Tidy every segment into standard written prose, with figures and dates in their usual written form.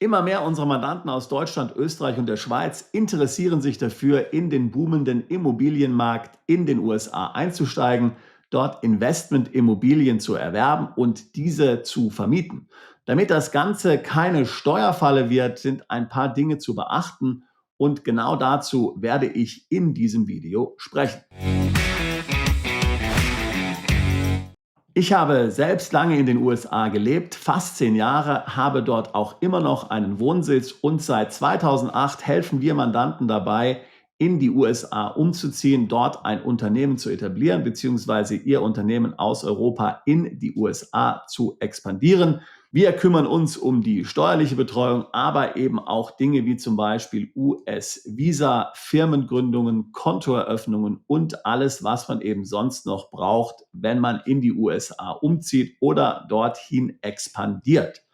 Immer mehr unserer Mandanten aus Deutschland, Österreich und der Schweiz interessieren sich dafür, in den boomenden Immobilienmarkt in den USA einzusteigen, dort Investmentimmobilien zu erwerben und diese zu vermieten. Damit das Ganze keine Steuerfalle wird, sind ein paar Dinge zu beachten und genau dazu werde ich in diesem Video sprechen. Ich habe selbst lange in den USA gelebt, fast 10 Jahre, habe dort auch immer noch einen Wohnsitz und seit 2008 helfen wir Mandanten dabei, in die USA umzuziehen, dort ein Unternehmen zu etablieren bzw. ihr Unternehmen aus Europa in die USA zu expandieren. Wir kümmern uns um die steuerliche Betreuung, aber eben auch Dinge wie zum Beispiel US-Visa, Firmengründungen, Kontoeröffnungen und alles, was man eben sonst noch braucht, wenn man in die USA umzieht oder dorthin expandiert.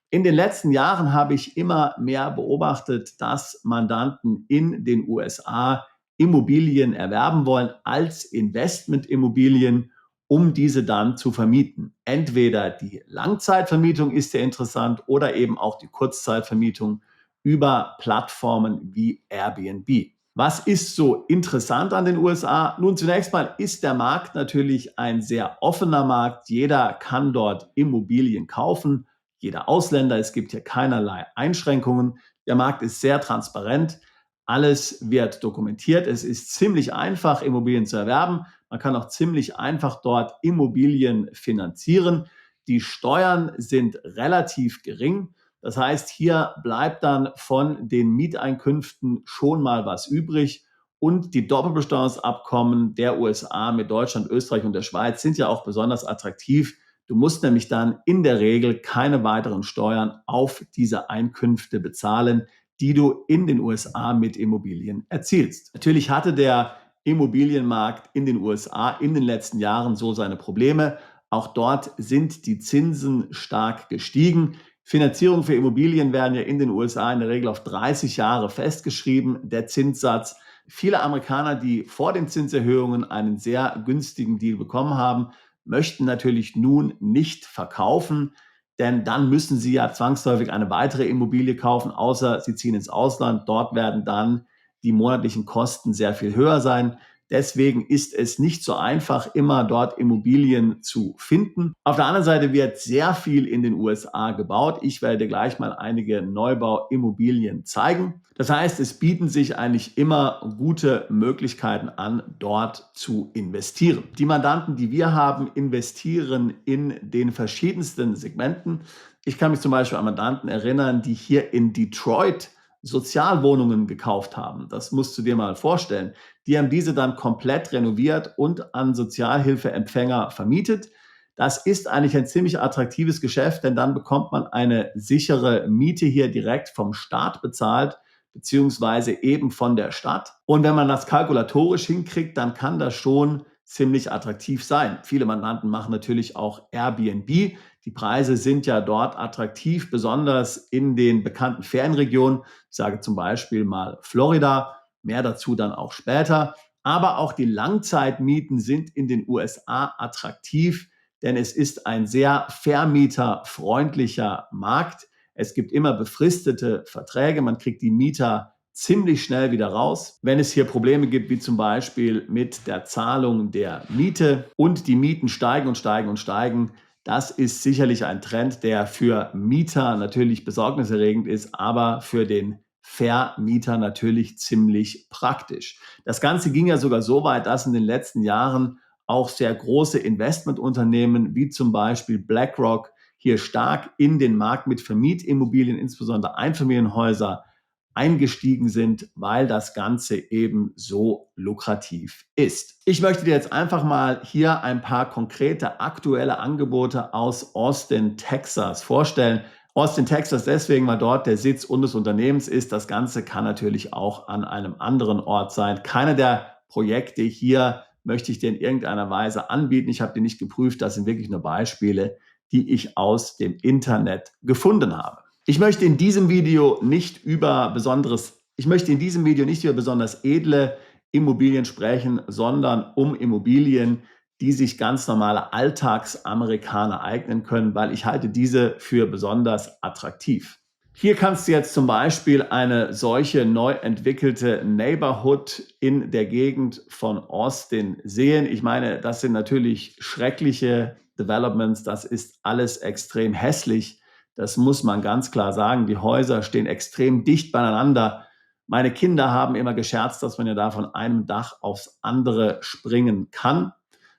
In den letzten Jahren habe ich immer mehr beobachtet, dass Mandanten in den USA Immobilien erwerben wollen als Investmentimmobilien, um diese dann zu vermieten. Entweder die Langzeitvermietung ist ja interessant oder eben auch die Kurzzeitvermietung über Plattformen wie Airbnb. Was ist so interessant an den USA? Nun, zunächst mal ist der Markt natürlich ein sehr offener Markt. Jeder kann dort Immobilien kaufen, jeder Ausländer. Es gibt hier keinerlei Einschränkungen. Der Markt ist sehr transparent. Alles wird dokumentiert. Es ist ziemlich einfach, Immobilien zu erwerben. Man kann auch ziemlich einfach dort Immobilien finanzieren. Die Steuern sind relativ gering. Das heißt, hier bleibt dann von den Mieteinkünften schon mal was übrig. Und die Doppelbesteuerungsabkommen der USA mit Deutschland, Österreich und der Schweiz sind ja auch besonders attraktiv. Du musst nämlich dann in der Regel keine weiteren Steuern auf diese Einkünfte bezahlen, die du in den USA mit Immobilien erzielst. Natürlich hatte der Immobilienmarkt in den USA in den letzten Jahren so seine Probleme. Auch dort sind die Zinsen stark gestiegen. Finanzierung für Immobilien werden ja in den USA in der Regel auf 30 Jahre festgeschrieben, der Zinssatz. Viele Amerikaner, die vor den Zinserhöhungen einen sehr günstigen Deal bekommen haben, möchten natürlich nun nicht verkaufen, denn dann müssen sie ja zwangsläufig eine weitere Immobilie kaufen, außer sie ziehen ins Ausland. Dort werden dann die monatlichen Kosten sehr viel höher sein. Deswegen ist es nicht so einfach, immer dort Immobilien zu finden. Auf der anderen Seite wird sehr viel in den USA gebaut. Ich werde gleich mal einige Neubauimmobilien zeigen. Das heißt, es bieten sich eigentlich immer gute Möglichkeiten an, dort zu investieren. Die Mandanten, die wir haben, investieren in den verschiedensten Segmenten. Ich kann mich zum Beispiel an Mandanten erinnern, die hier in Detroit Sozialwohnungen gekauft haben. Das musst du dir mal vorstellen. Die haben diese dann komplett renoviert und an Sozialhilfeempfänger vermietet. Das ist eigentlich ein ziemlich attraktives Geschäft, denn dann bekommt man eine sichere Miete hier direkt vom Staat bezahlt, beziehungsweise eben von der Stadt. Und wenn man das kalkulatorisch hinkriegt, dann kann das schon ziemlich attraktiv sein. Viele Mandanten machen natürlich auch Airbnb. Die Preise sind ja dort attraktiv, besonders in den bekannten Ferienregionen. Ich sage zum Beispiel mal Florida, mehr dazu dann auch später. Aber auch die Langzeitmieten sind in den USA attraktiv, denn es ist ein sehr vermieterfreundlicher Markt. Es gibt immer befristete Verträge, man kriegt die Mieter ziemlich schnell wieder raus. Wenn es hier Probleme gibt, wie zum Beispiel mit der Zahlung der Miete und die Mieten steigen und steigen und steigen, das ist sicherlich ein Trend, der für Mieter natürlich besorgniserregend ist, aber für den Vermieter natürlich ziemlich praktisch. Das Ganze ging ja sogar so weit, dass in den letzten Jahren auch sehr große Investmentunternehmen wie zum Beispiel BlackRock hier stark in den Markt mit Vermietimmobilien, insbesondere Einfamilienhäuser, eingestiegen sind, weil das Ganze eben so lukrativ ist. Ich möchte dir jetzt einfach mal hier ein paar konkrete aktuelle Angebote aus Austin, Texas vorstellen. Austin, Texas deswegen, weil dort der Sitz unseres Unternehmens ist. Das Ganze kann natürlich auch an einem anderen Ort sein. Keine der Projekte hier möchte ich dir in irgendeiner Weise anbieten. Ich habe die nicht geprüft. Das sind wirklich nur Beispiele, die ich aus dem Internet gefunden habe. Ich möchte in diesem Video nicht über besonders edle Immobilien sprechen, sondern um Immobilien, die sich ganz normale Alltagsamerikaner eignen können, weil ich halte diese für besonders attraktiv. Hier kannst du jetzt zum Beispiel eine solche neu entwickelte Neighborhood in der Gegend von Austin sehen. Ich meine, das sind natürlich schreckliche Developments. Das ist alles extrem hässlich. Das muss man ganz klar sagen. Die Häuser stehen extrem dicht beieinander. Meine Kinder haben immer gescherzt, dass man ja da von einem Dach aufs andere springen kann.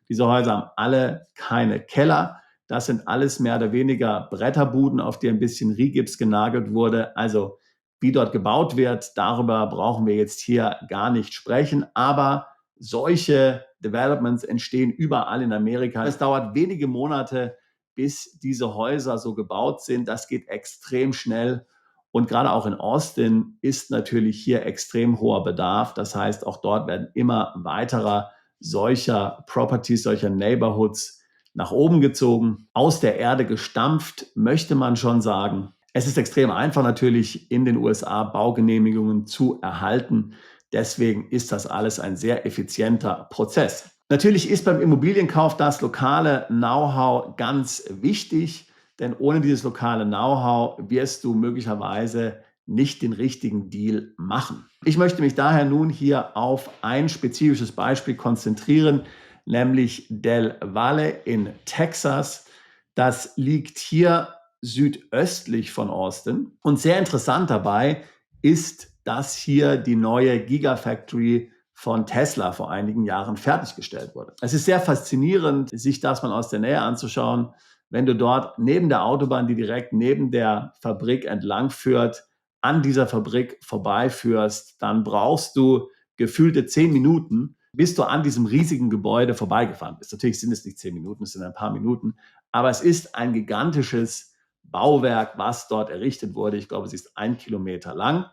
Diese Häuser haben alle keine Keller. Das sind alles mehr oder weniger Bretterbuden, auf die ein bisschen Rigips genagelt wurde. Also wie dort gebaut wird, darüber brauchen wir jetzt hier gar nicht sprechen. Aber solche Developments entstehen überall in Amerika. Es dauert wenige Monate, bis diese Häuser so gebaut sind. Das geht extrem schnell. Und gerade auch in Austin ist natürlich hier extrem hoher Bedarf. Das heißt, auch dort werden immer weiterer solcher Properties, solcher Neighborhoods nach oben gezogen, aus der Erde gestampft, möchte man schon sagen. Es ist extrem einfach natürlich in den USA Baugenehmigungen zu erhalten. Deswegen ist das alles ein sehr effizienter Prozess. Natürlich ist beim Immobilienkauf das lokale Know-how ganz wichtig, denn ohne dieses lokale Know-how wirst du möglicherweise nicht den richtigen Deal machen. Ich möchte mich daher nun hier auf ein spezifisches Beispiel konzentrieren, nämlich Del Valle in Texas. Das liegt hier südöstlich von Austin. Und sehr interessant dabei ist, dass hier die neue Gigafactory von Tesla vor einigen Jahren fertiggestellt wurde. Es ist sehr faszinierend, sich das mal aus der Nähe anzuschauen. Wenn du dort neben der Autobahn, die direkt neben der Fabrik entlang führt, an dieser Fabrik vorbeiführst, dann brauchst du gefühlte 10 Minuten, bis du an diesem riesigen Gebäude vorbeigefahren bist. Natürlich sind es nicht 10 Minuten, es sind ein paar Minuten, aber es ist ein gigantisches Bauwerk, was dort errichtet wurde. Ich glaube, es ist 1 Kilometer lang.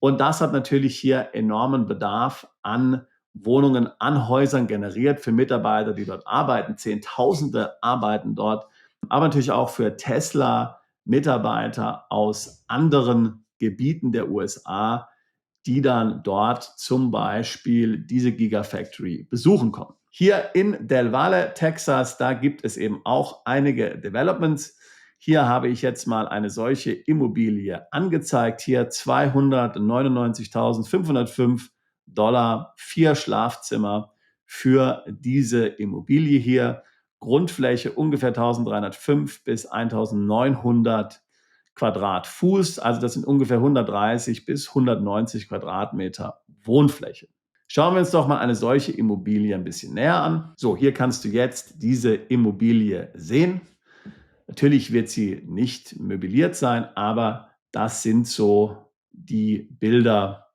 Und das hat natürlich hier enormen Bedarf an Wohnungen, an Häusern generiert für Mitarbeiter, die dort arbeiten. Zehntausende arbeiten dort, aber natürlich auch für Tesla-Mitarbeiter aus anderen Gebieten der USA, die dann dort zum Beispiel diese Gigafactory besuchen kommen. Hier in Del Valle, Texas, da gibt es eben auch einige Developments. Hier habe ich jetzt mal eine solche Immobilie angezeigt. Hier 299.505 $, 4 Schlafzimmer für diese Immobilie hier. Grundfläche ungefähr 1305 bis 1900 Quadratfuß. Also das sind ungefähr 130 bis 190 Quadratmeter Wohnfläche. Schauen wir uns doch mal eine solche Immobilie ein bisschen näher an. So, hier kannst du jetzt diese Immobilie sehen. Natürlich wird sie nicht möbliert sein, aber das sind so die Bilder,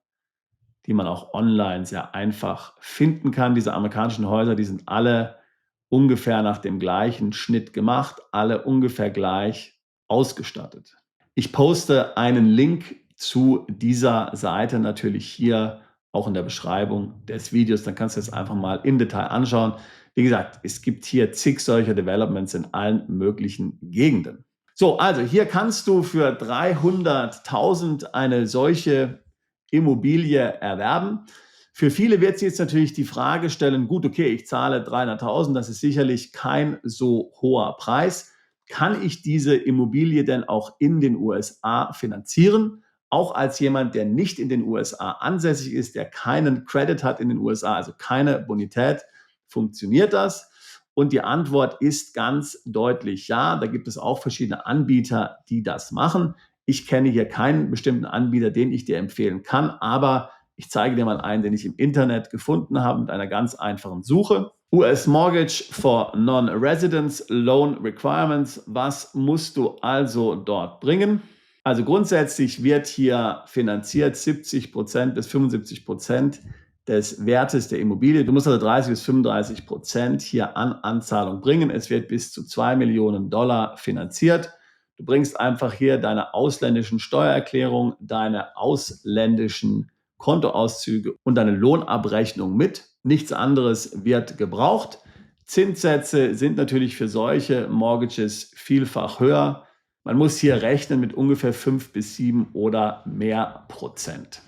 die man auch online sehr einfach finden kann. Diese amerikanischen Häuser, die sind alle ungefähr nach dem gleichen Schnitt gemacht, alle ungefähr gleich ausgestattet. Ich poste einen Link zu dieser Seite natürlich hier auch in der Beschreibung des Videos. Dann kannst du es einfach mal im Detail anschauen. Wie gesagt, es gibt hier zig solcher Developments in allen möglichen Gegenden. So, also hier kannst du für 300.000 eine solche Immobilie erwerben. Für viele wird sich jetzt natürlich die Frage stellen, gut, okay, ich zahle 300.000, das ist sicherlich kein so hoher Preis. Kann ich diese Immobilie denn auch in den USA finanzieren? Auch als jemand, der nicht in den USA ansässig ist, der keinen Credit hat in den USA, also keine Bonität, funktioniert das? Und die Antwort ist ganz deutlich ja. Da gibt es auch verschiedene Anbieter, die das machen. Ich kenne hier keinen bestimmten Anbieter, den ich dir empfehlen kann, aber ich zeige dir mal einen, den ich im Internet gefunden habe mit einer ganz einfachen Suche. US Mortgage for Non-Residents Loan Requirements. Was musst du also dort bringen? Also grundsätzlich wird hier finanziert 70% bis 75% des Wertes der Immobilie. Du musst also 30 bis 35% hier an Anzahlung bringen. Es wird bis zu $2 Millionen finanziert. Du bringst einfach hier deine ausländischen Steuererklärung, deine ausländischen Kontoauszüge und deine Lohnabrechnung mit. Nichts anderes wird gebraucht. Zinssätze sind natürlich für solche Mortgages vielfach höher. Man muss hier rechnen mit ungefähr 5 bis 7 oder mehr Prozent.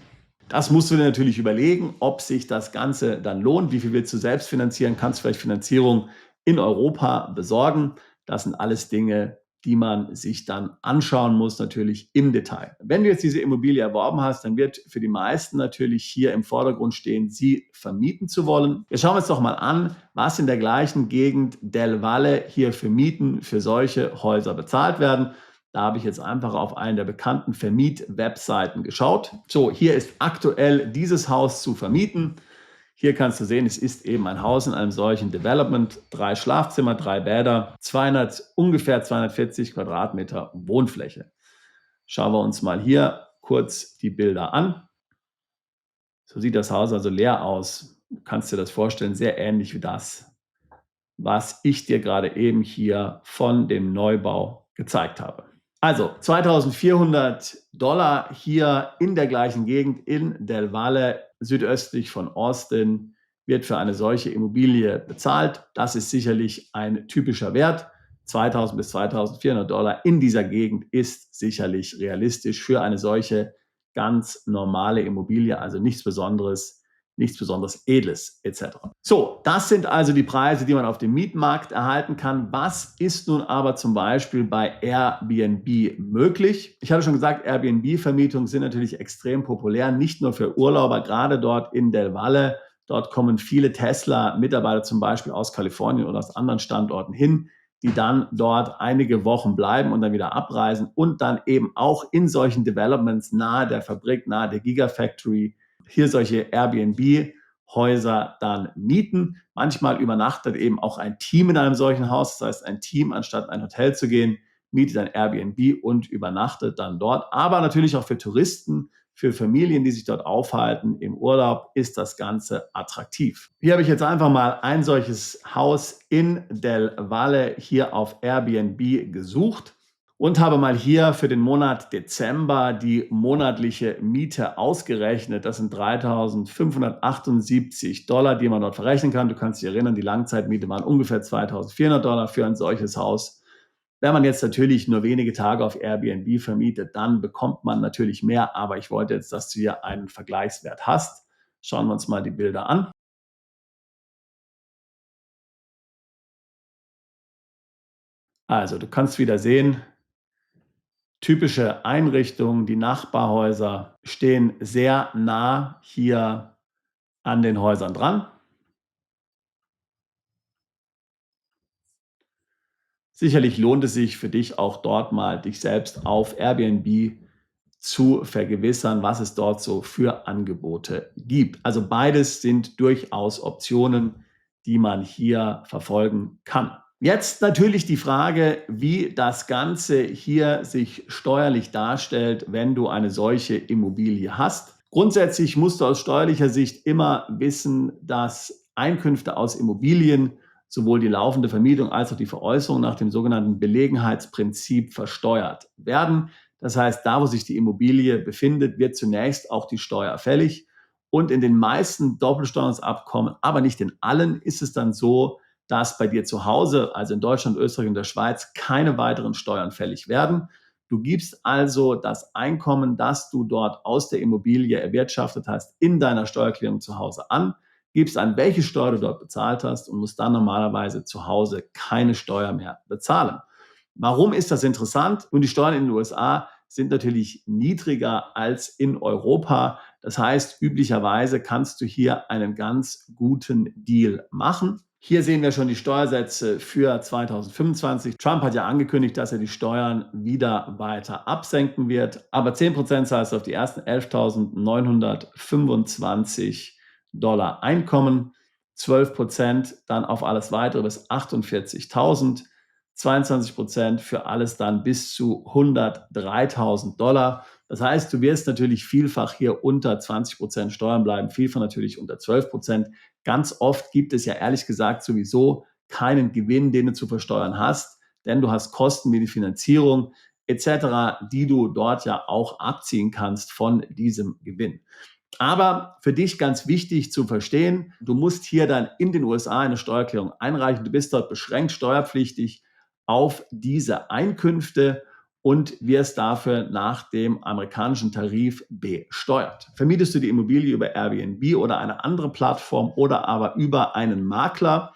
Das musst du dir natürlich überlegen, ob sich das Ganze dann lohnt. Wie viel willst du selbst finanzieren? Kannst du vielleicht Finanzierung in Europa besorgen? Das sind alles Dinge, die man sich dann anschauen muss, natürlich im Detail. Wenn du jetzt diese Immobilie erworben hast, dann wird für die meisten natürlich hier im Vordergrund stehen, sie vermieten zu wollen. Wir schauen uns doch mal an, was in der gleichen Gegend Del Valle hier für Mieten für solche Häuser bezahlt werden. Da habe ich jetzt einfach auf einen der bekannten Vermiet-Webseiten geschaut. So, hier ist aktuell dieses Haus zu vermieten. Hier kannst du sehen, es ist eben ein Haus in einem solchen Development. 3 Schlafzimmer, 3 Bäder, ungefähr 240 Quadratmeter Wohnfläche. Schauen wir uns mal hier kurz die Bilder an. So sieht das Haus also leer aus. Du kannst dir das vorstellen, sehr ähnlich wie das, was ich dir gerade eben hier von dem Neubau gezeigt habe. Also $2.400 hier in der gleichen Gegend in Del Valle, südöstlich von Austin, wird für eine solche Immobilie bezahlt. Das ist sicherlich ein typischer Wert. $2.000 bis $2.400 in dieser Gegend ist sicherlich realistisch für eine solche ganz normale Immobilie, also nichts Besonderes Edles etc. So, das sind also die Preise, die man auf dem Mietmarkt erhalten kann. Was ist nun aber zum Beispiel bei Airbnb möglich? Ich hatte schon gesagt, Airbnb-Vermietungen sind natürlich extrem populär, nicht nur für Urlauber, gerade dort in Del Valle. Dort kommen viele Tesla-Mitarbeiter zum Beispiel aus Kalifornien oder aus anderen Standorten hin, die dann dort einige Wochen bleiben und dann wieder abreisen und dann eben auch in solchen Developments nahe der Fabrik, nahe der Gigafactory hier solche Airbnb-Häuser dann mieten. Manchmal übernachtet eben auch ein Team in einem solchen Haus. Das heißt, ein Team, anstatt in ein Hotel zu gehen, mietet ein Airbnb und übernachtet dann dort. Aber natürlich auch für Touristen, für Familien, die sich dort aufhalten im Urlaub, ist das Ganze attraktiv. Hier habe ich jetzt einfach mal ein solches Haus in Del Valle hier auf Airbnb gesucht und habe mal hier für den Monat Dezember die monatliche Miete ausgerechnet. Das sind $3.578, die man dort verrechnen kann. Du kannst dich erinnern, die Langzeitmiete waren ungefähr $2.400 für ein solches Haus. Wenn man jetzt natürlich nur wenige Tage auf Airbnb vermietet, dann bekommt man natürlich mehr. Aber ich wollte jetzt, dass du hier einen Vergleichswert hast. Schauen wir uns mal die Bilder an. Also, du kannst wieder sehen, typische Einrichtungen, die Nachbarhäuser stehen sehr nah hier an den Häusern dran. Sicherlich lohnt es sich für dich auch dort mal, dich selbst auf Airbnb zu vergewissern, was es dort so für Angebote gibt. Also beides sind durchaus Optionen, die man hier verfolgen kann. Jetzt natürlich die Frage, wie das Ganze hier sich steuerlich darstellt, wenn du eine solche Immobilie hast. Grundsätzlich musst du aus steuerlicher Sicht immer wissen, dass Einkünfte aus Immobilien sowohl die laufende Vermietung als auch die Veräußerung nach dem sogenannten Belegenheitsprinzip versteuert werden. Das heißt, da, wo sich die Immobilie befindet, wird zunächst auch die Steuer fällig. Und in den meisten Doppelsteuerungsabkommen, aber nicht in allen, ist es dann so, dass bei dir zu Hause, also in Deutschland, Österreich und der Schweiz, keine weiteren Steuern fällig werden. Du gibst also das Einkommen, das du dort aus der Immobilie erwirtschaftet hast, in deiner Steuererklärung zu Hause an, gibst an, welche Steuer du dort bezahlt hast und musst dann normalerweise zu Hause keine Steuer mehr bezahlen. Warum ist das interessant? Und die Steuern in den USA sind natürlich niedriger als in Europa. Das heißt, üblicherweise kannst du hier einen ganz guten Deal machen. Hier sehen wir schon die Steuersätze für 2025. Trump hat ja angekündigt, dass er die Steuern wieder weiter absenken wird. Aber 10% zahlst du auf die ersten $11.925 Einkommen, 12% dann auf alles weitere bis 48.000, 22% für alles dann bis zu $103.000. Das heißt, du wirst natürlich vielfach hier unter 20% Steuern bleiben, vielfach natürlich unter 12%. Ganz oft gibt es ja ehrlich gesagt sowieso keinen Gewinn, den du zu versteuern hast, denn du hast Kosten wie die Finanzierung etc., die du dort ja auch abziehen kannst von diesem Gewinn. Aber für dich ganz wichtig zu verstehen, du musst hier dann in den USA eine Steuererklärung einreichen. Du bist dort beschränkt steuerpflichtig auf diese Einkünfte und wirst dafür nach dem amerikanischen Tarif besteuert. Vermietest du die Immobilie über Airbnb oder eine andere Plattform oder aber über einen Makler,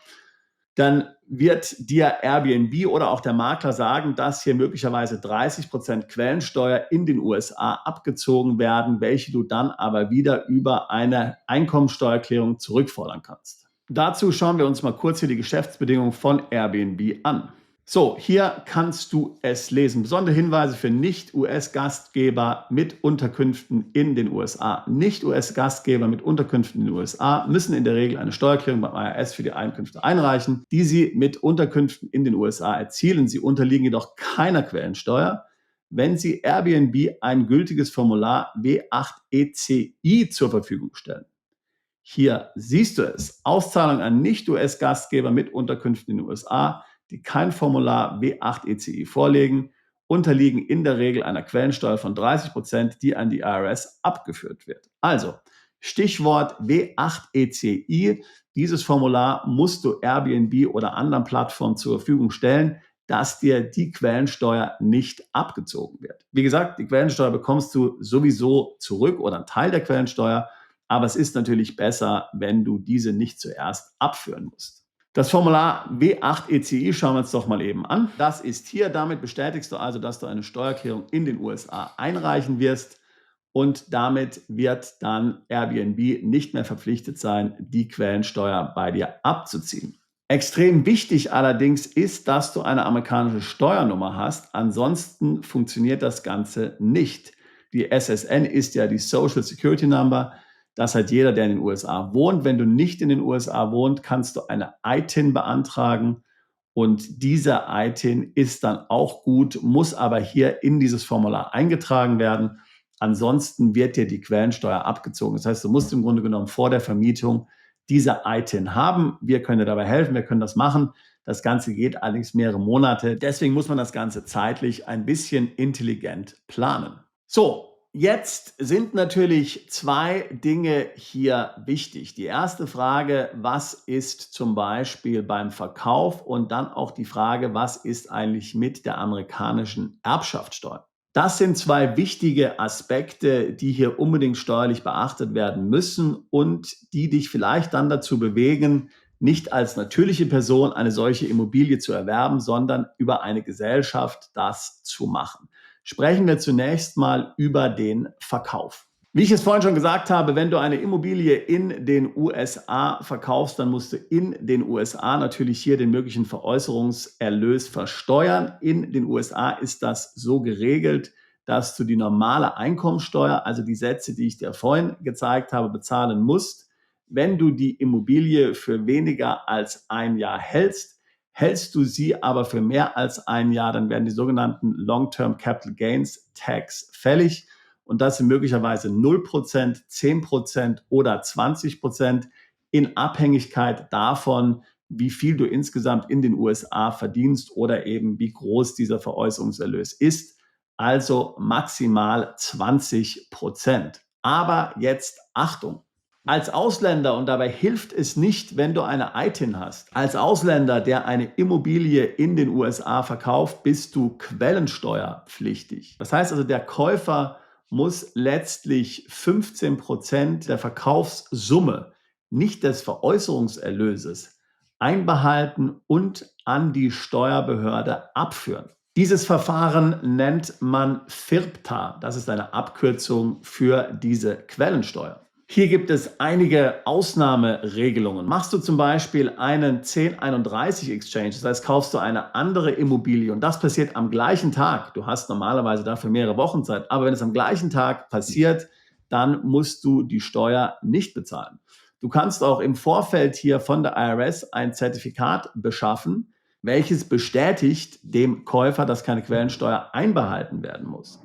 dann wird dir Airbnb oder auch der Makler sagen, dass hier möglicherweise 30% Quellensteuer in den USA abgezogen werden, welche du dann aber wieder über eine Einkommensteuererklärung zurückfordern kannst. Dazu schauen wir uns mal kurz hier die Geschäftsbedingungen von Airbnb an. So, hier kannst du es lesen. Besondere Hinweise für Nicht-US-Gastgeber mit Unterkünften in den USA. Nicht-US-Gastgeber mit Unterkünften in den USA müssen in der Regel eine Steuererklärung beim IRS für die Einkünfte einreichen, die sie mit Unterkünften in den USA erzielen. Sie unterliegen jedoch keiner Quellensteuer, wenn sie Airbnb ein gültiges Formular W8ECI zur Verfügung stellen. Hier siehst du es. Auszahlung an Nicht-US-Gastgeber mit Unterkünften in den USA, die kein Formular W8ECI vorlegen, unterliegen in der Regel einer Quellensteuer von 30%, die an die IRS abgeführt wird. Also, Stichwort W8ECI. Dieses Formular musst du Airbnb oder anderen Plattformen zur Verfügung stellen, dass dir die Quellensteuer nicht abgezogen wird. Wie gesagt, die Quellensteuer bekommst du sowieso zurück oder einen Teil der Quellensteuer, aber es ist natürlich besser, wenn du diese nicht zuerst abführen musst. Das Formular W8ECI schauen wir uns doch mal eben an. Das ist hier. Damit bestätigst du also, dass du eine Steuererklärung in den USA einreichen wirst. Und damit wird dann Airbnb nicht mehr verpflichtet sein, die Quellensteuer bei dir abzuziehen. Extrem wichtig allerdings ist, dass du eine amerikanische Steuernummer hast. Ansonsten funktioniert das Ganze nicht. Die SSN ist ja die Social Security Number. Das hat jeder, der in den USA wohnt. Wenn du nicht in den USA wohnst, kannst du eine ITIN beantragen. Und diese ITIN ist dann auch gut, muss aber hier in dieses Formular eingetragen werden. Ansonsten wird dir die Quellensteuer abgezogen. Das heißt, du musst im Grunde genommen vor der Vermietung diese ITIN haben. Wir können dir dabei helfen, wir können das machen. Das Ganze geht allerdings mehrere Monate. Deswegen muss man das Ganze zeitlich ein bisschen intelligent planen. So, jetzt sind natürlich zwei Dinge hier wichtig. Die erste Frage, was ist zum Beispiel beim Verkauf? Und dann auch die Frage, was ist eigentlich mit der amerikanischen Erbschaftssteuer? Das sind zwei wichtige Aspekte, die hier unbedingt steuerlich beachtet werden müssen und die dich vielleicht dann dazu bewegen, nicht als natürliche Person eine solche Immobilie zu erwerben, sondern über eine Gesellschaft das zu machen. Sprechen wir zunächst mal über den Verkauf. Wie ich es vorhin schon gesagt habe, wenn du eine Immobilie in den USA verkaufst, dann musst du in den USA natürlich hier den möglichen Veräußerungserlös versteuern. In den USA ist das so geregelt, dass du die normale Einkommensteuer, also die Sätze, die ich dir vorhin gezeigt habe, bezahlen musst. Wenn du die Immobilie für weniger als ein Jahr hältst, hältst du sie aber für mehr als ein Jahr, dann werden die sogenannten Long-Term Capital Gains Tax fällig. Und das sind möglicherweise 0%, 10% oder 20% in Abhängigkeit davon, wie viel du insgesamt in den USA verdienst oder eben wie groß dieser Veräußerungserlös ist. Also maximal 20%. Aber jetzt Achtung! Als Ausländer, und dabei hilft es nicht, wenn du eine ITIN hast, als Ausländer, der eine Immobilie in den USA verkauft, bist du quellensteuerpflichtig. Das heißt also, der Käufer muss letztlich 15% der Verkaufssumme, nicht des Veräußerungserlöses, einbehalten und an die Steuerbehörde abführen. Dieses Verfahren nennt man FIRPTA. Das ist eine Abkürzung für diese Quellensteuer. Hier gibt es einige Ausnahmeregelungen. Machst du zum Beispiel einen 1031 Exchange, das heißt, kaufst du eine andere Immobilie und das passiert am gleichen Tag. Du hast normalerweise dafür mehrere Wochen Zeit, aber wenn es am gleichen Tag passiert, dann musst du die Steuer nicht bezahlen. Du kannst auch im Vorfeld hier von der IRS ein Zertifikat beschaffen, welches bestätigt dem Käufer, dass keine Quellensteuer einbehalten werden muss.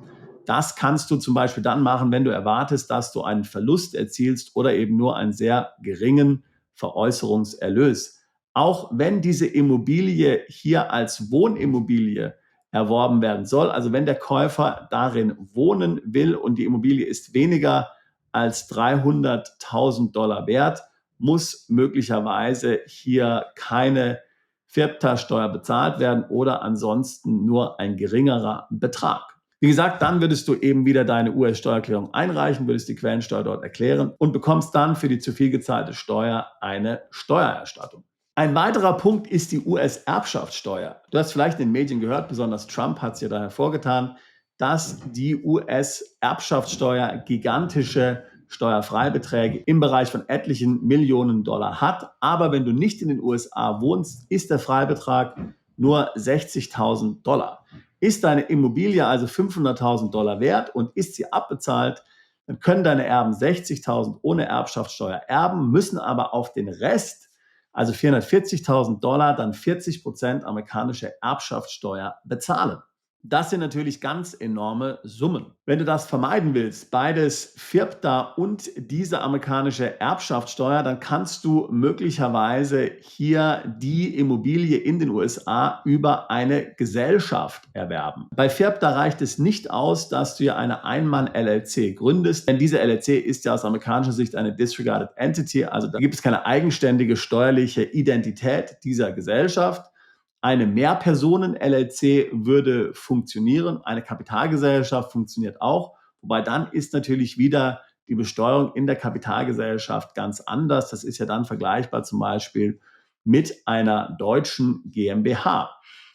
Das kannst du zum Beispiel dann machen, wenn du erwartest, dass du einen Verlust erzielst oder eben nur einen sehr geringen Veräußerungserlös. Auch wenn diese Immobilie hier als Wohnimmobilie erworben werden soll, also wenn der Käufer darin wohnen will und die Immobilie ist weniger als $300.000 wert, muss möglicherweise hier keine FIRPTA-Steuer bezahlt werden oder ansonsten nur ein geringerer Betrag. Wie gesagt, dann würdest du eben wieder deine US-Steuererklärung einreichen, würdest die Quellensteuer dort erklären und bekommst dann für die zu viel gezahlte Steuer eine Steuererstattung. Ein weiterer Punkt ist die US-Erbschaftssteuer. Du hast vielleicht in den Medien gehört, besonders Trump hat es ja da hervorgetan, dass die US-Erbschaftssteuer gigantische Steuerfreibeträge im Bereich von etlichen Millionen Dollar hat. Aber wenn du nicht in den USA wohnst, ist der Freibetrag nur 60.000 Dollar. Ist deine Immobilie also 500.000 Dollar wert und ist sie abbezahlt, dann können deine Erben 60.000 ohne Erbschaftssteuer erben, müssen aber auf den Rest, also 440.000 Dollar, dann 40% amerikanische Erbschaftssteuer bezahlen. Das sind natürlich ganz enorme Summen. Wenn du das vermeiden willst, beides FIRPTA und diese amerikanische Erbschaftssteuer, dann kannst du möglicherweise hier die Immobilie in den USA über eine Gesellschaft erwerben. Bei FIRPTA reicht es nicht aus, dass du ja eine Ein-Mann-LLC gründest, denn diese LLC ist ja aus amerikanischer Sicht eine Disregarded Entity, also da gibt es keine eigenständige steuerliche Identität dieser Gesellschaft. Eine Mehrpersonen-LLC würde funktionieren, eine Kapitalgesellschaft funktioniert auch, wobei dann ist natürlich wieder die Besteuerung in der Kapitalgesellschaft ganz anders. Das ist ja dann vergleichbar zum Beispiel mit einer deutschen GmbH.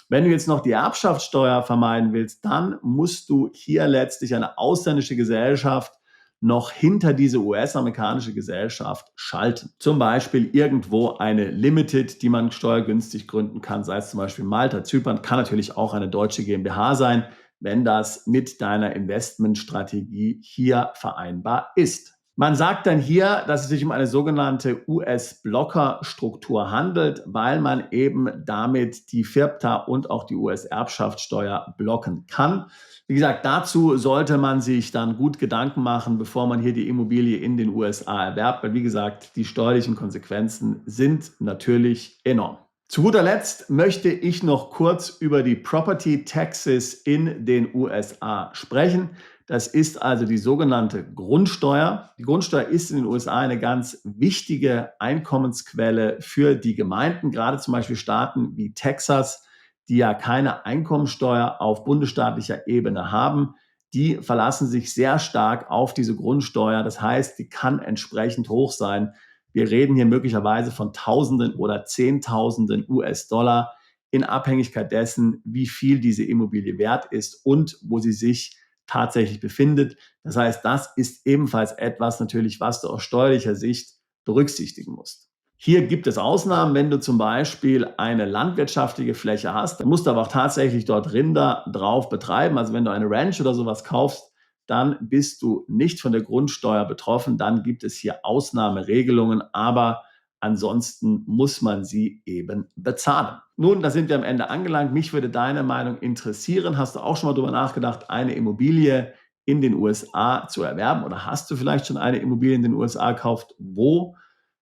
Wenn du jetzt noch die Erbschaftssteuer vermeiden willst, dann musst du hier letztlich eine ausländische Gesellschaft noch hinter diese US-amerikanische Gesellschaft schalten. Zum Beispiel irgendwo eine Limited, die man steuergünstig gründen kann, sei es zum Beispiel Malta, Zypern, kann natürlich auch eine deutsche GmbH sein, wenn das mit deiner Investmentstrategie hier vereinbar ist. Man sagt dann hier, dass es sich um eine sogenannte US-Blocker-Struktur handelt, weil man eben damit die FIRPTA und auch die US-Erbschaftssteuer blocken kann. Wie gesagt, dazu sollte man sich dann gut Gedanken machen, bevor man hier die Immobilie in den USA erwerbt, weil wie gesagt, die steuerlichen Konsequenzen sind natürlich enorm. Zu guter Letzt möchte ich noch kurz über die Property Taxes in den USA sprechen. Das ist also die sogenannte Grundsteuer. Die Grundsteuer ist in den USA eine ganz wichtige Einkommensquelle für die Gemeinden, gerade zum Beispiel Staaten wie Texas, die ja keine Einkommensteuer auf bundesstaatlicher Ebene haben. Die verlassen sich sehr stark auf diese Grundsteuer. Das heißt, die kann entsprechend hoch sein. Wir reden hier möglicherweise von Tausenden oder Zehntausenden US-Dollar in Abhängigkeit dessen, wie viel diese Immobilie wert ist und wo sie sich tatsächlich befindet. Das heißt, das ist ebenfalls etwas natürlich, was du aus steuerlicher Sicht berücksichtigen musst. Hier gibt es Ausnahmen, wenn du zum Beispiel eine landwirtschaftliche Fläche hast, dann musst du aber auch tatsächlich dort Rinder drauf betreiben. Also wenn du eine Ranch oder sowas kaufst, dann bist du nicht von der Grundsteuer betroffen. Dann gibt es hier Ausnahmeregelungen, aber ansonsten muss man sie eben bezahlen. Nun, da sind wir am Ende angelangt. Mich würde deine Meinung interessieren. Hast du auch schon mal darüber nachgedacht, eine Immobilie in den USA zu erwerben? Oder hast du vielleicht schon eine Immobilie in den USA gekauft? Wo?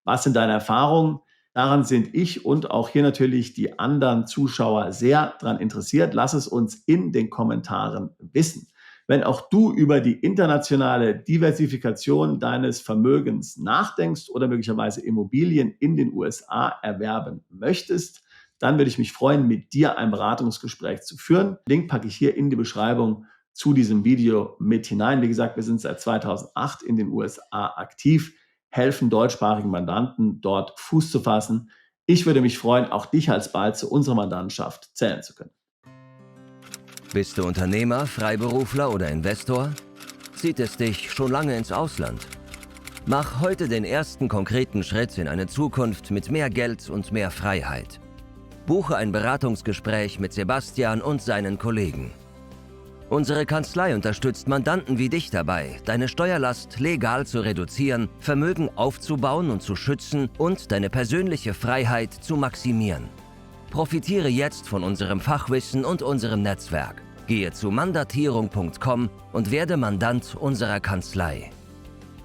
Was sind deine Erfahrungen? Daran sind ich und auch hier natürlich die anderen Zuschauer sehr daran interessiert. Lass es uns in den Kommentaren wissen. Wenn auch du über die internationale Diversifikation deines Vermögens nachdenkst oder möglicherweise Immobilien in den USA erwerben möchtest, dann würde ich mich freuen, mit dir ein Beratungsgespräch zu führen. Link packe ich hier in die Beschreibung zu diesem Video mit hinein. Wie gesagt, wir sind seit 2008 in den USA aktiv, helfen deutschsprachigen Mandanten, dort Fuß zu fassen. Ich würde mich freuen, auch dich alsbald zu unserer Mandantschaft zählen zu können. Bist du Unternehmer, Freiberufler oder Investor? Zieht es dich schon lange ins Ausland? Mach heute den ersten konkreten Schritt in eine Zukunft mit mehr Geld und mehr Freiheit. Buche ein Beratungsgespräch mit Sebastian und seinen Kollegen. Unsere Kanzlei unterstützt Mandanten wie dich dabei, deine Steuerlast legal zu reduzieren, Vermögen aufzubauen und zu schützen und deine persönliche Freiheit zu maximieren. Profitiere jetzt von unserem Fachwissen und unserem Netzwerk. Gehe zu mandatierung.com und werde Mandant unserer Kanzlei.